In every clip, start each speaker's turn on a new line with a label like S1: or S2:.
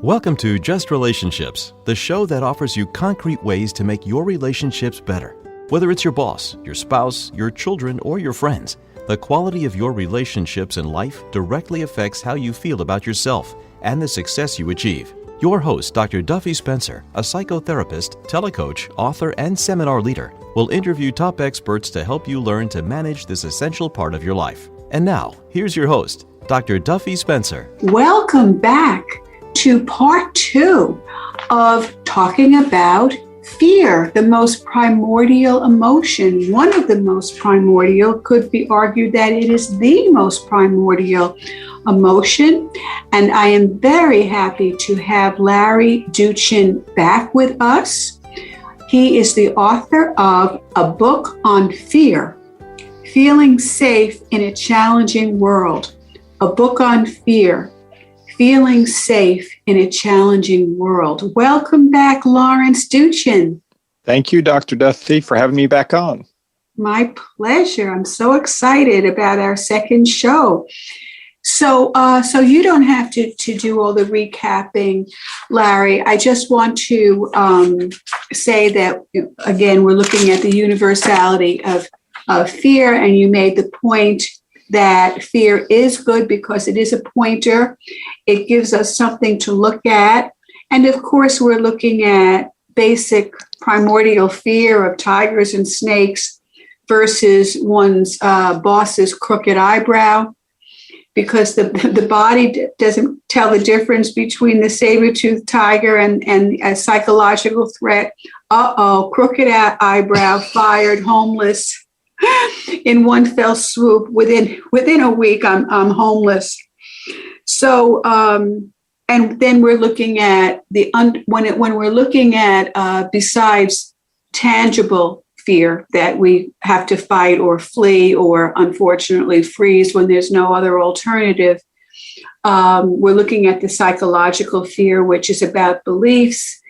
S1: Welcome to Just Relationships, the show that offers you concrete ways to make your relationships better. Whether it's your boss, your spouse, your children, or your friends, the quality of your relationships in life directly affects how you feel about yourself and the success you achieve. Your host, Dr. Duffy Spencer, a psychotherapist, telecoach, author, and seminar leader, will interview top experts to help you learn to manage this essential part of your life. And now, here's your host, Dr. Duffy Spencer.
S2: Welcome back to part 2 of talking about fear, the most primordial emotion. One of the most primordial, could be argued that it is the most primordial emotion. And I am very happy to have Larry Doochin back with us. He is the author of a book on fear, Feeling Safe in a Challenging World. A book on fear, Feeling Safe in a Challenging World. Welcome back, Lawrence Doochin.
S3: Thank you, Dr. Duffy, for having me back on.
S2: My pleasure. I'm so excited about our second show. So you don't have to do all the recapping, Larry. I just want to say that, again, we're looking at the universality of fear, and you made the point that fear is good because it is a pointer. It gives us something to look at. And of course, we're looking at basic primordial fear of tigers and snakes versus one's boss's crooked eyebrow, because the body doesn't tell the difference between the saber-toothed tiger and a psychological threat. Crooked eyebrow, fired, homeless. In one fell swoop, within a week, I'm homeless. So, and then we're looking at when we're looking at besides tangible fear that we have to fight or flee or unfortunately freeze when there's no other alternative. We're looking at the psychological fear, which is about beliefs.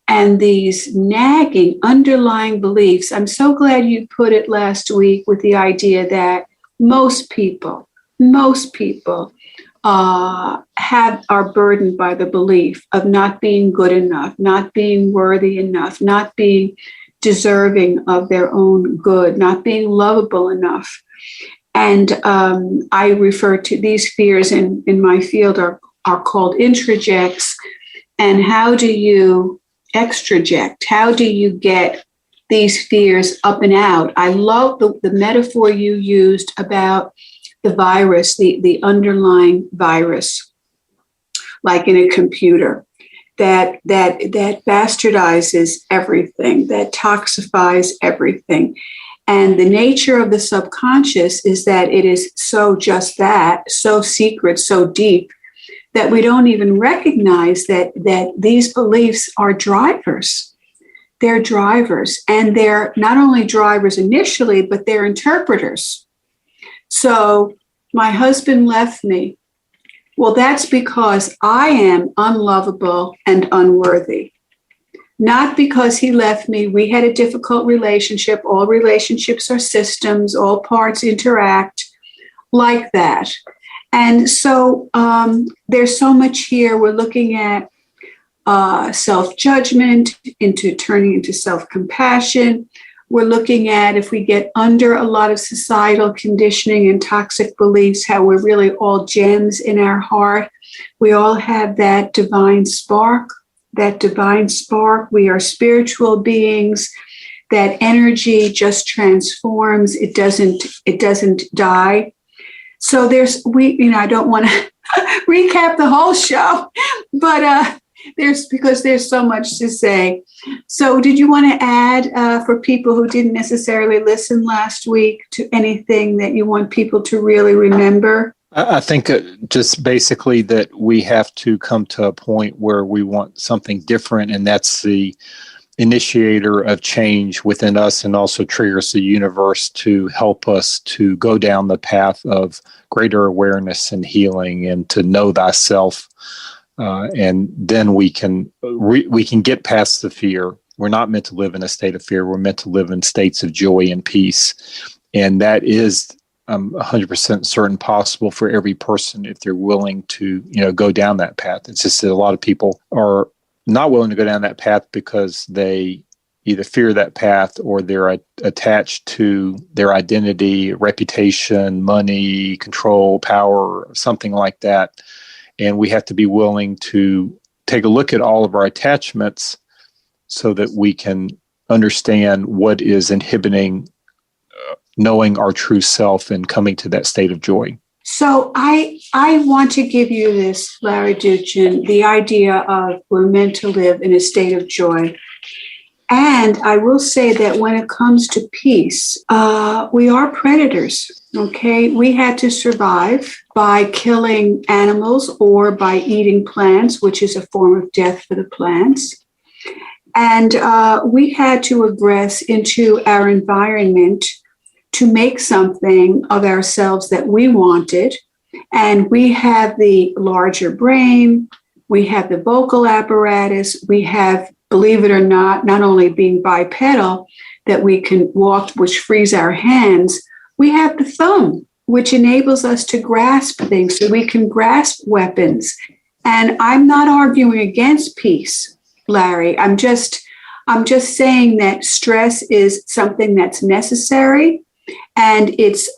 S2: And these nagging underlying beliefs. I'm so glad you put it last week with the idea that most people are burdened by the belief of not being good enough, not being worthy enough, not being deserving of their own good, not being lovable enough. And I refer to these fears in my field are called introjects. And how do you extroject? How do you get these fears up and out? I love the metaphor you used about the virus, the underlying virus, like in a computer, that bastardizes everything, that toxifies everything. And the nature of the subconscious is that it is so just that, so secret, so deep, that we don't even recognize that these beliefs are drivers. They're drivers, and they're not only drivers initially, but they're interpreters. So my husband left me. Well, that's because I am unlovable and unworthy. Not because he left me. We had a difficult relationship. All relationships are systems. All parts interact like that. And so there's so much here. We're looking at self-judgment, turning into self-compassion. We're looking at, if we get under a lot of societal conditioning and toxic beliefs, how we're really all gems in our heart. We all have that divine spark. We are spiritual beings. That energy just transforms. It doesn't die. So I don't want to recap the whole show, but there's so much to say. So did you want to add for people who didn't necessarily listen last week to anything that you want people to really remember?
S3: I think just basically that we have to come to a point where we want something different, and that's the initiator of change within us, and also triggers the universe to help us to go down the path of greater awareness and healing, and to know thyself. And then we can get past the fear. We're not meant to live in a state of fear. We're meant to live in states of joy and peace. And that is I'm 100% certain possible for every person if they're willing to, go down that path. It's just that a lot of people are not willing to go down that path because they either fear that path or they're attached to their identity, reputation, money, control, power, something like that. And we have to be willing to take a look at all of our attachments so that we can understand what is inhibiting knowing our true self and coming to that state of joy.
S2: So I want to give you this, Larry Doochin, the idea of we're meant to live in a state of joy. And I will say that when it comes to peace, we are predators, okay? We had to survive by killing animals or by eating plants, which is a form of death for the plants. And we had to aggress into our environment to make something of ourselves that we wanted. And we have the larger brain, we have the vocal apparatus, we have, believe it or not only being bipedal, that we can walk, which frees our hands, we have the thumb, which enables us to grasp things, so we can grasp weapons. And I'm not arguing against peace, Larry. I'm just saying that stress is something that's necessary. And it's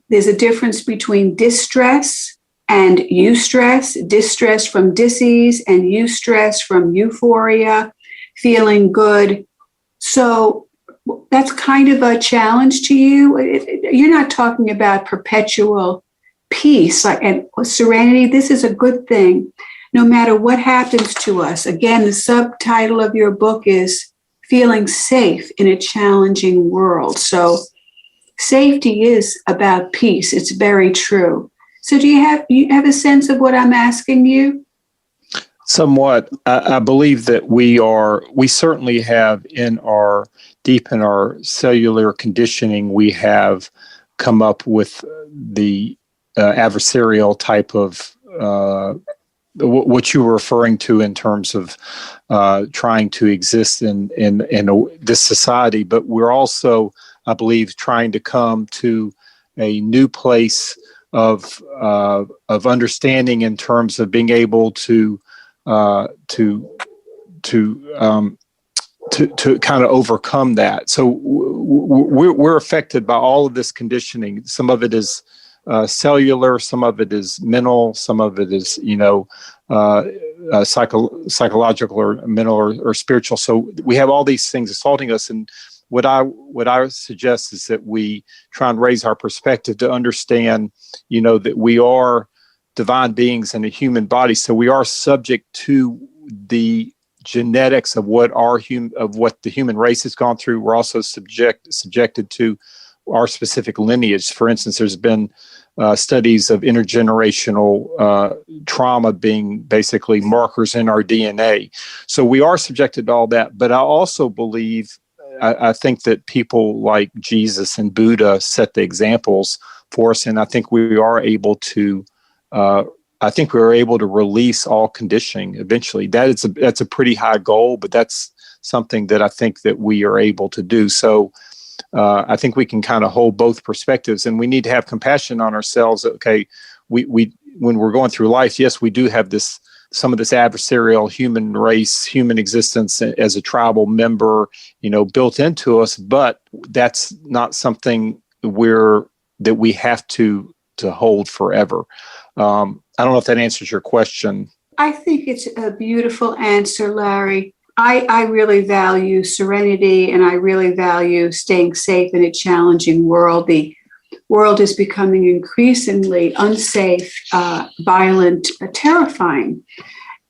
S2: there's a difference between distress and eustress, distress from dis-ease and eustress from euphoria, feeling good. So that's kind of a challenge to you. You're not talking about perpetual peace and serenity. This is a good thing, no matter what happens to us. Again, the subtitle of your book is Feeling Safe in a Challenging World. So safety is about peace. It's very true. So do you have a sense of what I'm asking you?
S3: Somewhat. I believe that we certainly have deep in our cellular conditioning, we have come up with the adversarial type of what you were referring to in terms of trying to exist in this society. But we're also, I believe, trying to come to a new place of understanding in terms of being able to kind of overcome that. So we're affected by all of this conditioning. Some of it is cellular, some of it is mental, some of it is psychological or mental or spiritual. So we have all these things assaulting us, and what I suggest is that we try and raise our perspective to understand, that we are divine beings in a human body. So we are subject to the genetics of what the human race has gone through. We're also subjected to our specific lineage. For instance, there's been studies of intergenerational trauma being basically markers in our DNA. So we are subjected to all that. But I also believe, I think that people like Jesus and Buddha set the examples for us, and I think we are able to. I think we are able to release all conditioning eventually. That's a pretty high goal, but that's something that I think that we are able to do. So I think we can kind of hold both perspectives, and we need to have compassion on ourselves. Okay, we when we're going through life, yes, we do have some of this adversarial human race, human existence as a tribal member, built into us, but that's not something that we have to hold forever. I don't know if that answers your question.
S2: I think it's a beautiful answer, Larry. I really value serenity, and I really value staying safe in a challenging world. The world is becoming increasingly unsafe, violent, terrifying.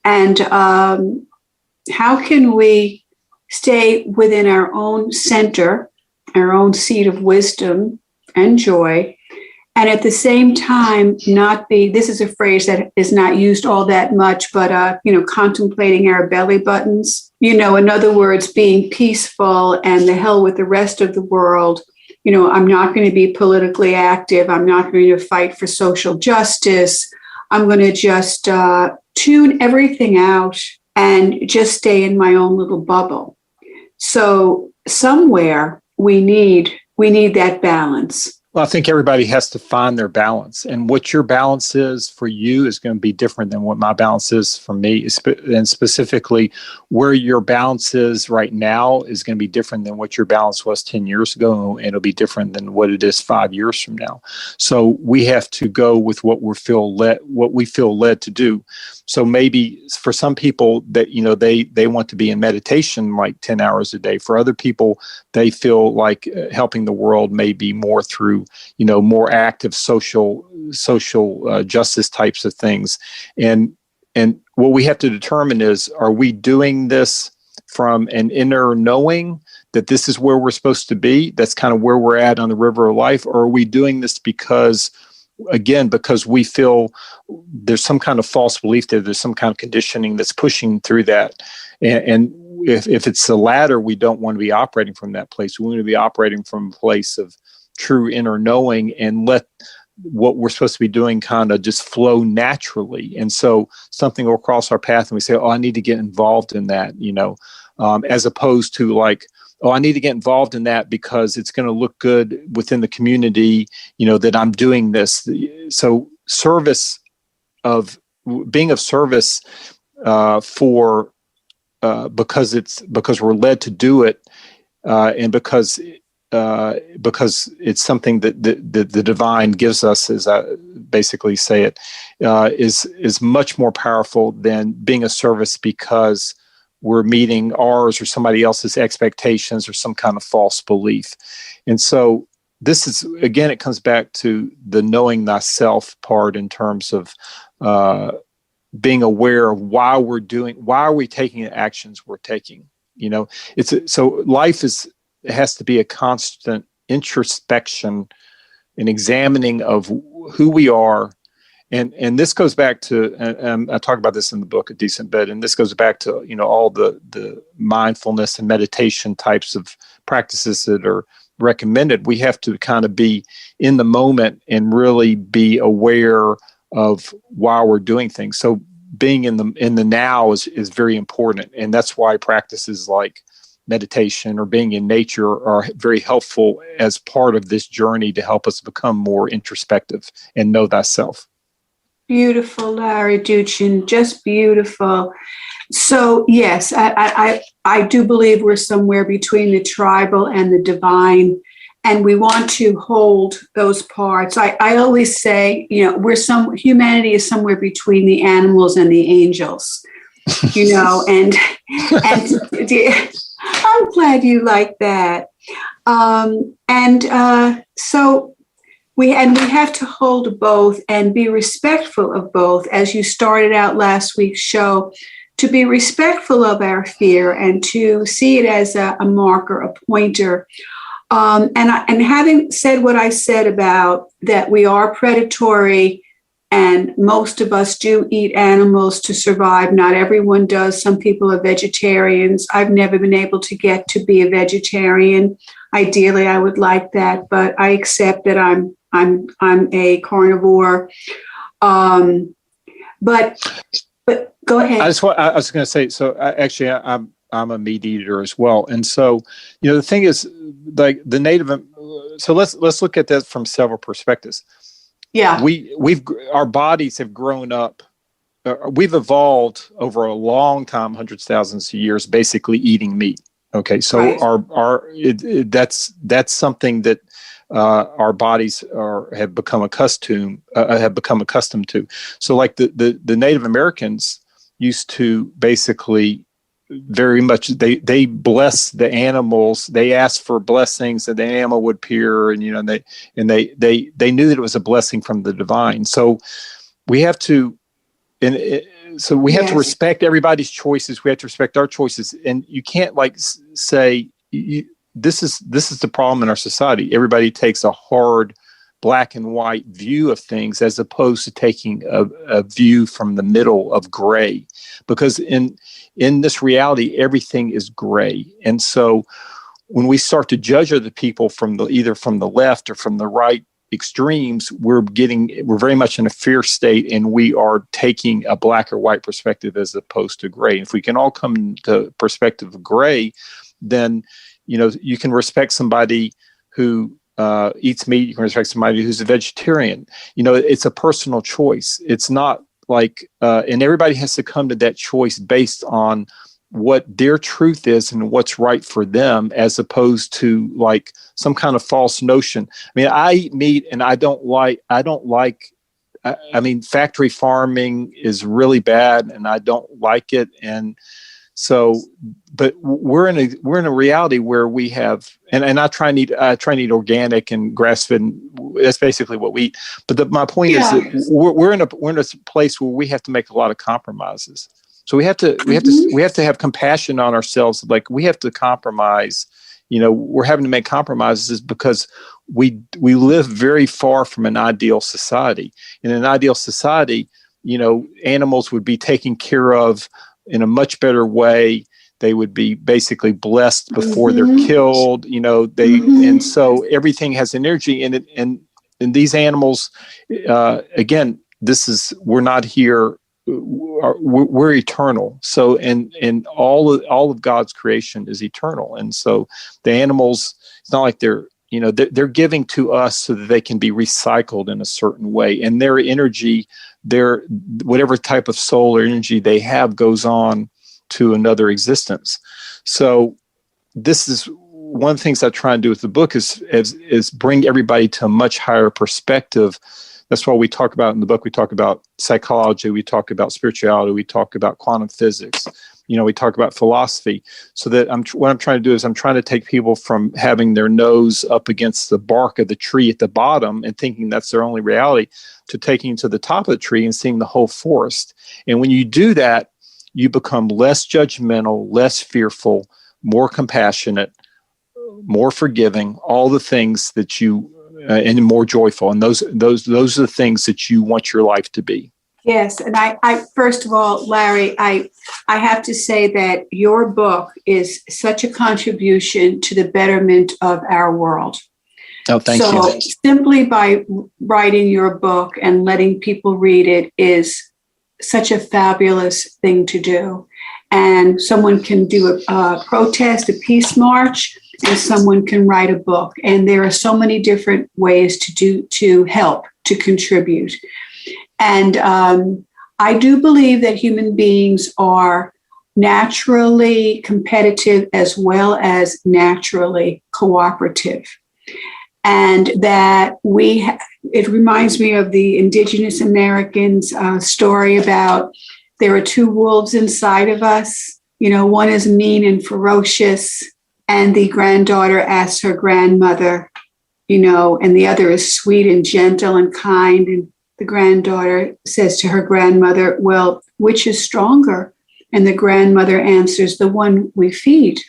S2: And how can we stay within our own center, our own seat of wisdom and joy, and at the same time not be, this is a phrase that is not used all that much, but, contemplating our belly buttons, in other words, being peaceful and the hell with the rest of the world. I'm not going to be politically active. I'm not going to fight for social justice. I'm going to just tune everything out and just stay in my own little bubble. So somewhere we need that balance.
S3: Well, I think everybody has to find their balance, and what your balance is for you is going to be different than what my balance is for me. And specifically, where your balance is right now is going to be different than what your balance was 10 years ago, and it'll be different than what it is 5 years from now. So we have to go with what we feel led to do. So maybe for some people that, they want to be in meditation like 10 hours a day. For other people, they feel like helping the world may be more through, more active social justice types of things. And what we have to determine is, are we doing this from an inner knowing that this is where we're supposed to be? That's kind of where we're at on the river of life. Or are we doing this because we feel there's some kind of false belief there's some kind of conditioning that's pushing through that. And if it's the latter, we don't want to be operating from that place. We want to be operating from a place of true inner knowing and let what we're supposed to be doing kind of just flow naturally. And so something will cross our path and we say, oh, I need to get involved in that, as opposed to like, oh, I need to get involved in that because it's going to look good within the community, that I'm doing this. So being of service because we're led to do it, and because it's something that the divine gives us, as I basically say it, is much more powerful than being of service because we're meeting ours or somebody else's expectations or some kind of false belief. And so this is, again, it comes back to the knowing thyself part in terms of being aware of why are we taking the actions we're taking. So life has to be a constant introspection and examining of who we are. And this goes back to, and I talk about this in the book, A Decent Bed, and this goes back to, all the mindfulness and meditation types of practices that are recommended. We have to kind of be in the moment and really be aware of why we're doing things. So being in the now is very important. And that's why practices like meditation or being in nature are very helpful as part of this journey to help us become more introspective and know thyself.
S2: Beautiful, Larry Doochin, just beautiful. So yes, I do believe we're somewhere between the tribal and the divine, and we want to hold those parts. I always say, humanity is somewhere between the animals and the angels, and I'm glad you like that. So we have to hold both and be respectful of both, as you started out last week's show, to be respectful of our fear and to see it as a marker, a pointer. And having said what I said about that we are predatory and most of us do eat animals to survive. Not everyone does. Some people are vegetarians. I've never been able to get to be a vegetarian. Ideally, I would like that, but I accept that I'm a carnivore. But go ahead.
S3: I was going to say, so I'm a meat eater as well. And so, the thing is, like the native, so let's look at that from several perspectives.
S2: Yeah.
S3: Our bodies have grown up. We've evolved over a long time, hundreds of thousands of years, basically eating meat. Okay. So right. That's something that, our bodies have become accustomed to. So like the Native Americans used to basically very much, they bless the animals. They asked for blessings and the animal would appear, and they knew that it was a blessing from the divine. So we have to, to respect everybody's choices. We have to respect our choices, and you can't say this is the problem in our society. Everybody takes a hard black and white view of things as opposed to taking a view from the middle of gray, because in this reality, everything is gray. And so when we start to judge other people either from the left or from the right extremes, we're very much in a fear state, and we are taking a black or white perspective as opposed to gray. If we can all come to perspective of gray, then you can respect somebody who eats meat, you can respect somebody who's a vegetarian. It's a personal choice. It's not like, and everybody has to come to that choice based on what their truth is and what's right for them, as opposed to like some kind of false notion. I mean, I eat meat and I don't like, factory farming is really bad and I don't like it. And so, but we're in a reality where we have, and I try and eat organic and grass-fed. That's basically what we eat. But my point is that we're in a place where we have to make a lot of compromises. So we have to have compassion on ourselves. Like, we have to compromise. We're having to make compromises because we live very far from an ideal society. In an ideal society, animals would be taken care of in a much better way. They would be basically blessed before they're killed. And so everything has an energy in it. And these animals, again, we're not here. We're eternal. So, and all of God's creation is eternal. And so the animals, it's not like they're giving to us so that they can be recycled in a certain way. And their energy, whatever type of soul or energy they have, goes on to another existence. So this is one of the things I try and do with the book is bring everybody to a much higher perspective. That's why we talk about in the book, we talk about psychology, we talk about spirituality, we talk about quantum physics, we talk about philosophy. So that what I'm trying to do is I'm trying to take people from having their nose up against the bark of the tree at the bottom and thinking that's their only reality, to taking to the top of the tree and seeing the whole forest. And when you do that, you become less judgmental, less fearful, more compassionate, more forgiving, all the things that you and more joyful. And those are the things that you want your life to be.
S2: Yes. And I first of all, Larry, I have to say that your book is such a contribution to the betterment of our world.
S3: Oh, thank you.
S2: So simply by writing your book and letting people read it is such a fabulous thing to do. And someone can do a protest, a peace march, and someone can write a book. And there are so many different ways to help, to contribute. And I do believe that human beings are naturally competitive as well as naturally cooperative. And that it reminds me of the Indigenous Americans story about there are two wolves inside of us. One is mean and ferocious, and the granddaughter asks her grandmother, and the other is sweet and gentle and kind. And the granddaughter says to her grandmother, well, which is stronger? And the grandmother answers, the one we feed.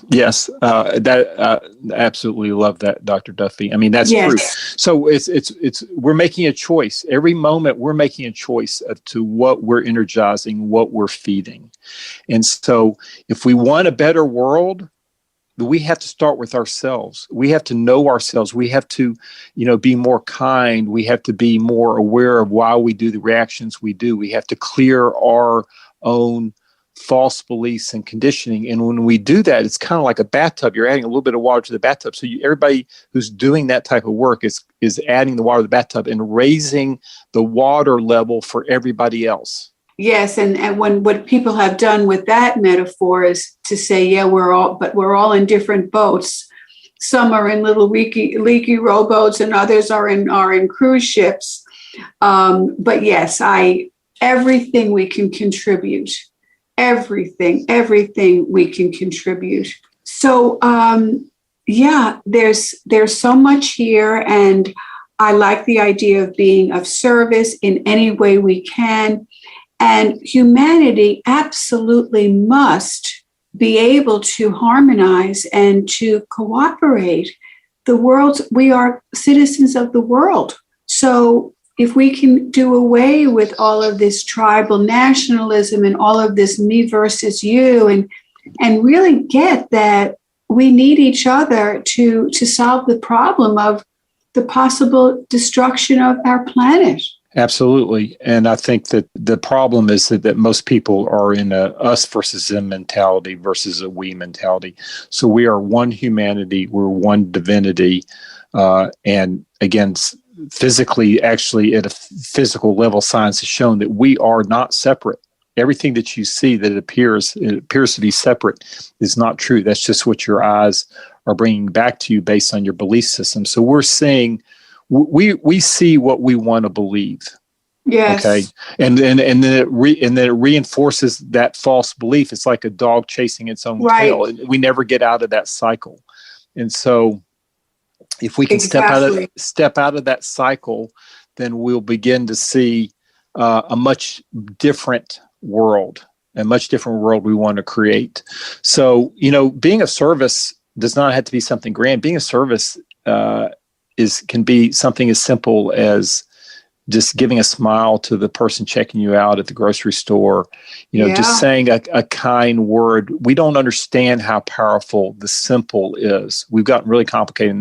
S3: Yes, absolutely love that, Dr. Duffy. I mean, that's true. So we're making a choice. Every moment we're making a choice to what we're energizing, what we're feeding. And so if we want a better world, we have to start with ourselves. We have to know ourselves. We have to, be more kind. We have to be more aware of why we do the reactions we do. We have to clear our own false beliefs and conditioning. And when we do that, it's kind of like a bathtub. You're adding a little bit of water to the bathtub. So everybody who's doing that type of work is adding the water to the bathtub and raising the water level for everybody else.
S2: Yes, and what people have done with that metaphor is to say, we're all in different boats. Some are in little leaky rowboats, and others are in cruise ships. But yes, everything we can contribute. Everything we can contribute. So, there's so much here, and I like the idea of being of service in any way we can. And humanity absolutely must be able to harmonize and to cooperate. We are citizens of the world. So if we can do away with all of this tribal nationalism and all of this me versus you, and really get that we need each other to solve the problem of the possible destruction of our planet.
S3: Absolutely. And I think that the problem is that most people are in a us versus them mentality versus a we mentality. So we are one humanity, we're one divinity. And again, physically, actually at a physical level, science has shown that we are not separate. Everything that you see that it appears to be separate is not true. That's just what your eyes are bringing back to you based on your belief system. So we're saying we see what we want to believe.
S2: Yes.
S3: Okay. And then it reinforces that false belief. It's like a dog chasing its own tail. We never get out of that cycle. And so if we can step out of that cycle, then we'll begin to see a much different world we want to create. So, being of service does not have to be something grand. Being of service can be something as simple as just giving a smile to the person checking you out at the grocery store, just saying a kind word. We don't understand how powerful the simple is. We've gotten really complicated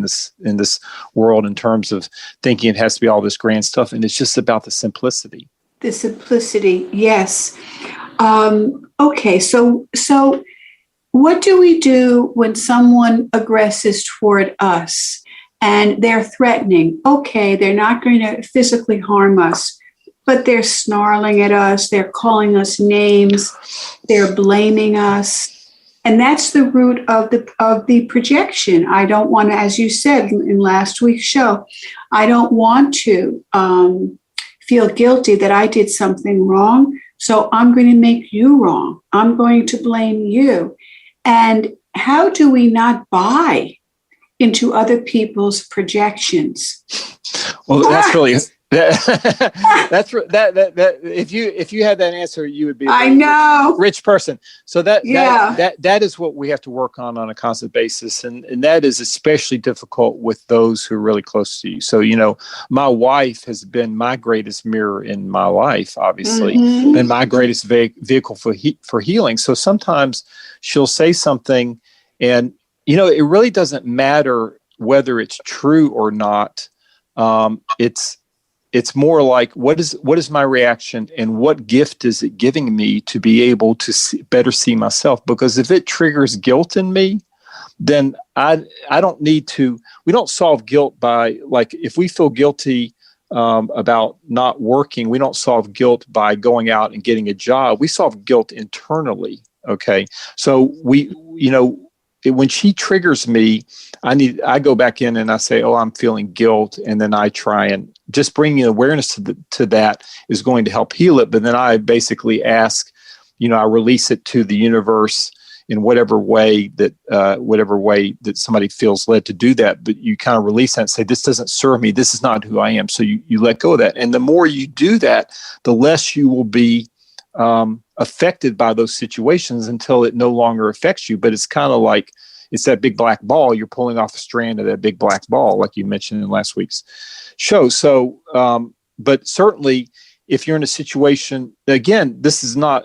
S3: in this world in terms of thinking it has to be all this grand stuff. And it's just about the simplicity.
S2: The simplicity. Yes. Okay. So what do we do when someone aggresses toward us? And they're threatening. Okay, they're not going to physically harm us, but they're snarling at us. They're calling us names. They're blaming us. And that's the root of the projection. I don't want to, as you said in last week's show, I don't want to feel guilty that I did something wrong. So I'm going to make you wrong. I'm going to blame you. And how do we not buy into other people's projections?
S3: Well, that's really that's that if you had that answer, you would be a rich person. So that is what we have to work on a constant basis, and that is especially difficult with those who are really close to you. So my wife has been my greatest mirror in my life, obviously, and my greatest vehicle for healing. So sometimes she'll say something, and it really doesn't matter whether it's true or not. It's more like, what is my reaction, and what gift is it giving me to be able to better see myself? Because if it triggers guilt in me, then I don't need to. We don't solve guilt by, like, if we feel guilty about not working, we don't solve guilt by going out and getting a job. We solve guilt internally. Okay, so when she triggers me, I go back in and I say, oh, I'm feeling guilt. And then I try and just bringing awareness to that is going to help heal it. But then I basically ask, I release it to the universe in whatever way that somebody feels led to do that. But you kind of release that and say, this doesn't serve me. This is not who I am. So you let go of that. And the more you do that, the less you will be affected by those situations until it no longer affects you. But it's kind of like, it's that big black ball. You're pulling off a strand of that big black ball, like you mentioned in last week's show. So, but certainly if you're in a situation, again, there's no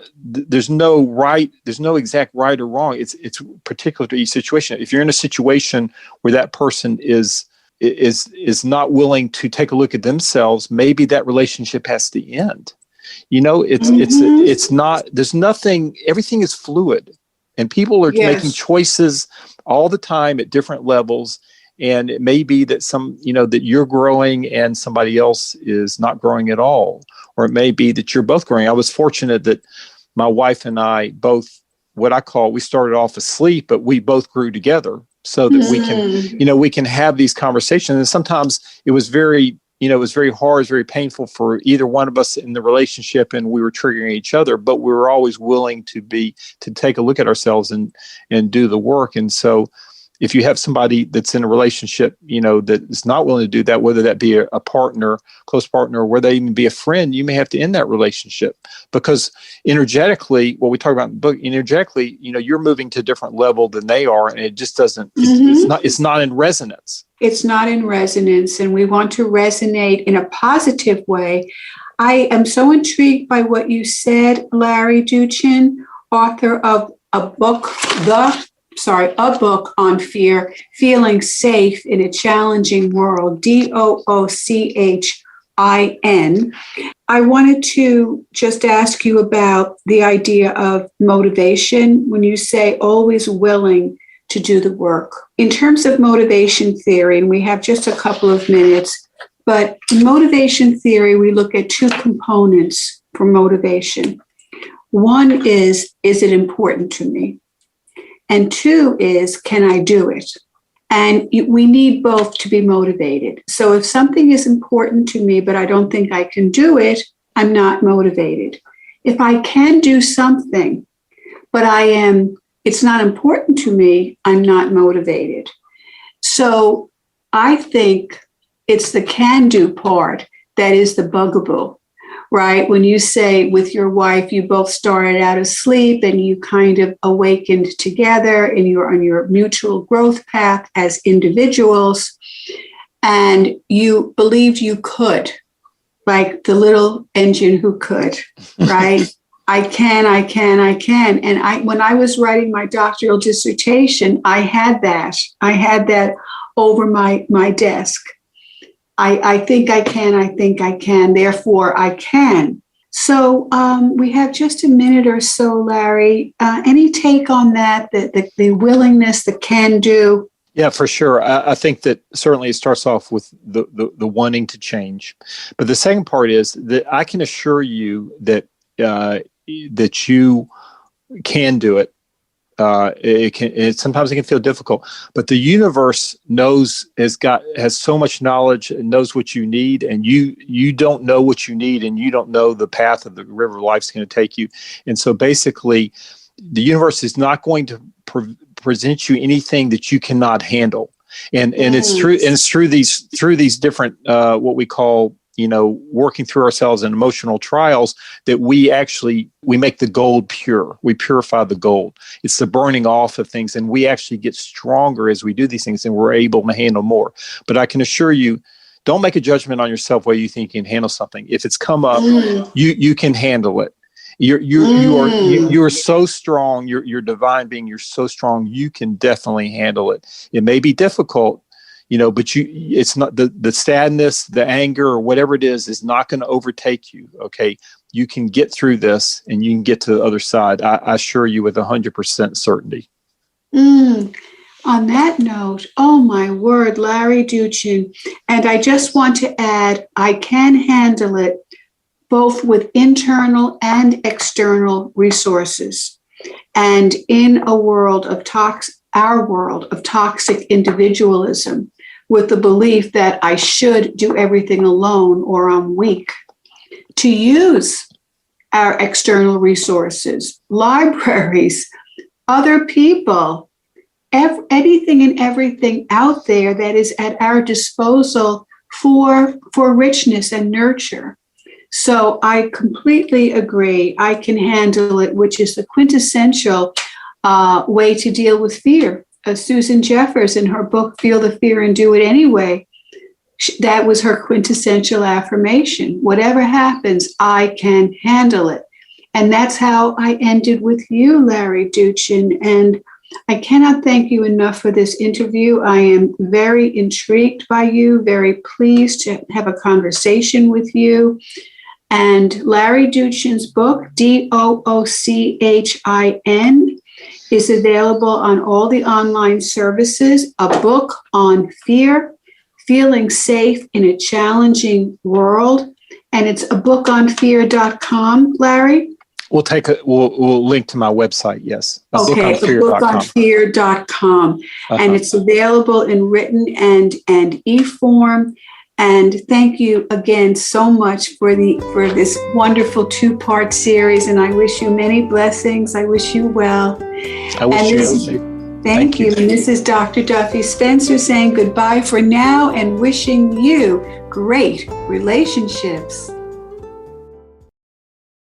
S3: exact right or wrong. It's particular to each situation. If you're in a situation where that person is not willing to take a look at themselves, maybe that relationship has to end. It's not, there's nothing, everything is fluid, and people are making choices all the time at different levels. And it may be that that you're growing and somebody else is not growing at all. Or it may be that you're both growing. I was fortunate that my wife and I both, we started off asleep, but we both grew together so that we can have these conversations. And sometimes it was very hard, it was very painful for either one of us in the relationship, and we were triggering each other, but we were always willing to take a look at ourselves and do the work. And so if you have somebody that's in a relationship, that is not willing to do that, whether that be a partner, close partner, or whether they even be a friend, you may have to end that relationship, because energetically, what we talk about in the book, energetically, you're moving to a different level than they are. And it just doesn't, it's not in resonance.
S2: It's not in resonance, and we want to resonate in a positive way. I am so intrigued by what you said, Larry Doochin, author of a book on fear, feeling safe in a challenging world, DOOCHIN. I wanted to just ask you about the idea of motivation when you say always willing to do the work. In terms of motivation theory, and we have just a couple of minutes, but in motivation theory, we look at two components for motivation. One is it important to me? And two is, can I do it? And we need both to be motivated. So if something is important to me, but I don't think I can do it, I'm not motivated. If I can do something, but it's not important to me, I'm not motivated. So I think it's the can-do part that is the bugaboo, right? When you say with your wife, you both started out asleep and you kind of awakened together and you're on your mutual growth path as individuals, and you believed you could, like the little engine who could, right? I can. And when I was writing my doctoral dissertation, I had that over my desk. I think I can, therefore I can. So we have just a minute or so, Larry. Any take on that, the willingness, the can do?
S3: Yeah, for sure. I think that certainly it starts off with the wanting to change. But the second part is that I can assure you that that you can do it. Sometimes it can feel difficult, but the universe has so much knowledge and knows what you need, and you don't know what you need, and you don't know the path of the river of life is going to take you. And so basically, the universe is not going to present you anything that you cannot handle. And it's true. And it's through these different what we call, working through ourselves in emotional trials, that we make the gold pure. We purify the gold. It's the burning off of things, and we actually get stronger as we do these things, and we're able to handle more. But I can assure you, don't make a judgment on yourself whether you think you can handle something. If it's come up, you can handle it. You are so strong. You're divine being. You're so strong. You can definitely handle it. It may be difficult, but it's not the sadness, the anger, or whatever it is not going to overtake you. Okay. You can get through this and you can get to the other side. I assure you with 100% certainty.
S2: On that note, oh my word, Larry Doochin. And I just want to add, I can handle it both with internal and external resources. And in our world of toxic individualism, with the belief that I should do everything alone or I'm weak, to use our external resources, libraries, other people, anything and everything out there that is at our disposal for richness and nurture. So I completely agree. I can handle it, which is the quintessential way to deal with fear. Susan Jeffers, in her book, Feel the Fear and Do It Anyway, that was her quintessential affirmation. Whatever happens, I can handle it. And that's how I ended with you, Larry Doochin. And I cannot thank you enough for this interview. I am very intrigued by you, very pleased to have a conversation with you. And Larry Doochin's book, Doochin, is available on all the online services. A book on fear, feeling safe in a challenging world. And it's a book on fear.com, Larry?
S3: We'll link to my website, yes.
S2: Okay, a book on fear.com. And it's available in written and e-form. And thank you again so much for this wonderful 2-part series. And I wish you many blessings. I wish you well.
S3: I wish you.
S2: Thank you. And this is Dr. Duffy Spencer saying goodbye for now and wishing you great relationships.